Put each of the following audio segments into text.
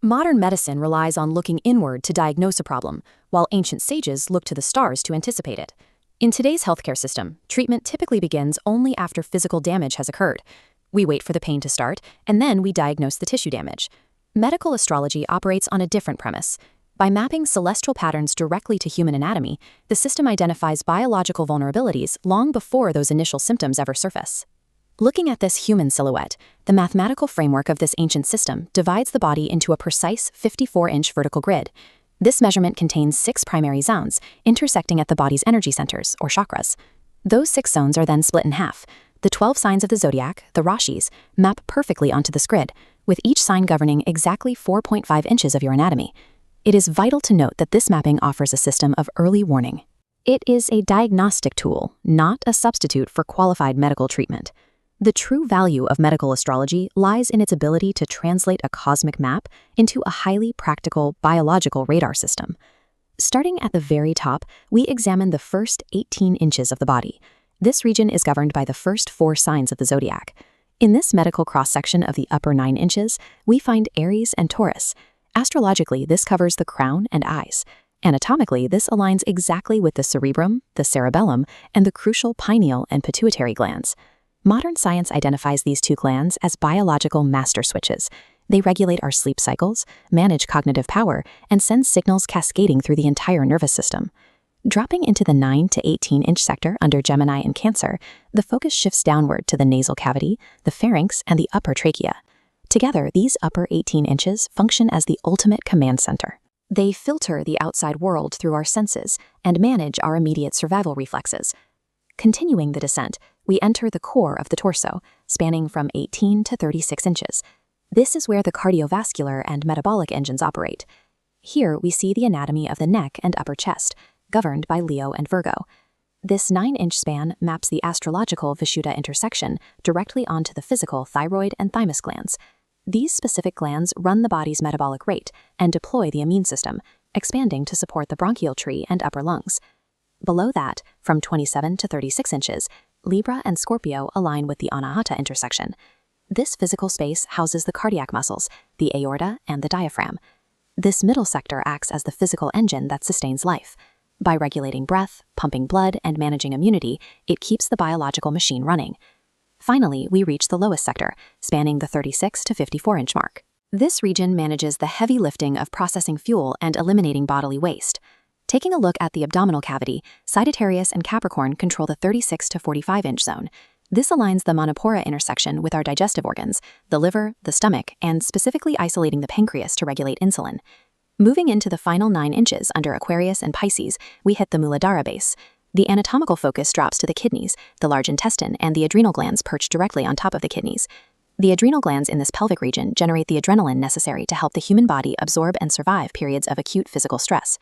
Modern medicine relies on looking inward to diagnose a problem, while ancient sages looked to the stars to anticipate it. In today's healthcare system, treatment typically begins only after physical damage has occurred. We wait for the pain to start, and then we diagnose the tissue damage. Medical astrology operates on a different premise. By mapping celestial patterns directly to human anatomy, the system identifies biological vulnerabilities long before those initial symptoms ever surface. Looking at this human silhouette, the mathematical framework of this ancient system divides the body into a precise 54-inch vertical grid. This measurement contains 6 primary zones, intersecting at the body's energy centers, or chakras. Those 6 zones are then split in half. The 12 signs of the zodiac, the rashis, map perfectly onto this grid, with each sign governing exactly 4.5 inches of your anatomy. It is vital to note that this mapping offers a system of early warning. It is a diagnostic tool, not a substitute for qualified medical treatment. The true value of medical astrology lies in its ability to translate a cosmic map into a highly practical biological radar system. Starting at the very top, we examine the first 18 inches of the body. This region is governed by the first 4 signs of the zodiac. In this medical cross-section of the upper 9 inches, we find Aries and Taurus. Astrologically, this covers the crown and eyes. Anatomically, this aligns exactly with the cerebrum, the cerebellum, and the crucial pineal and pituitary glands. Modern science identifies these 2 glands as biological master switches. They regulate our sleep cycles, manage cognitive power, and send signals cascading through the entire nervous system. Dropping into the 9 to 18-inch sector under Gemini and Cancer, the focus shifts downward to the nasal cavity, the pharynx, and the upper trachea. Together, these upper 18 inches function as the ultimate command center. They filter the outside world through our senses and manage our immediate survival reflexes. Continuing the descent, we enter the core of the torso, spanning from 18 to 36 inches. This is where the cardiovascular and metabolic engines operate. Here we see the anatomy of the neck and upper chest, governed by Leo and Virgo. This 9-inch span maps the astrological Vishuddha intersection directly onto the physical thyroid and thymus glands. These specific glands run the body's metabolic rate and deploy the immune system, expanding to support the bronchial tree and upper lungs. Below that, from 27 to 36 inches, Libra and Scorpio align with the Anahata intersection. This physical space houses the cardiac muscles, the aorta, and the diaphragm. This middle sector acts as the physical engine that sustains life. By regulating breath, pumping blood, and managing immunity, it keeps the biological machine running. Finally, we reach the lowest sector, spanning the 36 to 54-inch mark. This region manages the heavy lifting of processing fuel and eliminating bodily waste. Taking a look at the abdominal cavity, Sagittarius and Capricorn control the 36 to 45-inch zone. This aligns the Manipura intersection with our digestive organs, the liver, the stomach, and specifically isolating the pancreas to regulate insulin. Moving into the final 9 inches under Aquarius and Pisces, we hit the Muladhara base. The anatomical focus drops to the kidneys, the large intestine, and the adrenal glands perched directly on top of the kidneys. The adrenal glands in this pelvic region generate the adrenaline necessary to help the human body absorb and survive periods of acute physical stress.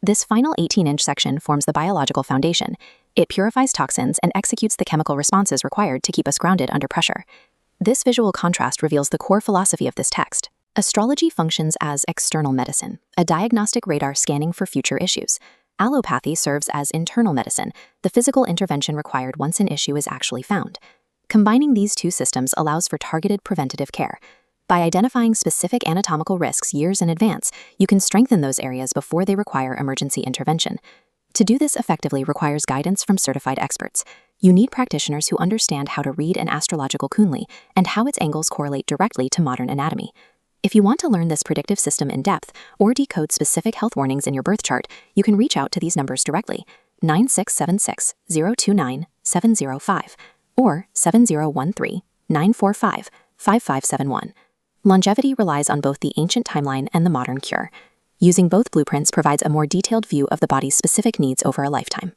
This final 18-inch section forms the biological foundation. It purifies toxins and executes the chemical responses required to keep us grounded under pressure. This visual contrast reveals the core philosophy of this text. Astrology functions as external medicine, a diagnostic radar scanning for future issues. Allopathy serves as internal medicine, the physical intervention required once an issue is actually found. Combining these 2 systems allows for targeted preventative care. By identifying specific anatomical risks years in advance, you can strengthen those areas before they require emergency intervention. To do this effectively requires guidance from certified experts. You need practitioners who understand how to read an astrological kunli and how its angles correlate directly to modern anatomy. If you want to learn this predictive system in depth or decode specific health warnings in your birth chart, you can reach out to these numbers directly, 9676-029-705 or 7013-945-5571. Longevity relies on both the ancient timeline and the modern cure. Using both blueprints provides a more detailed view of the body's specific needs over a lifetime.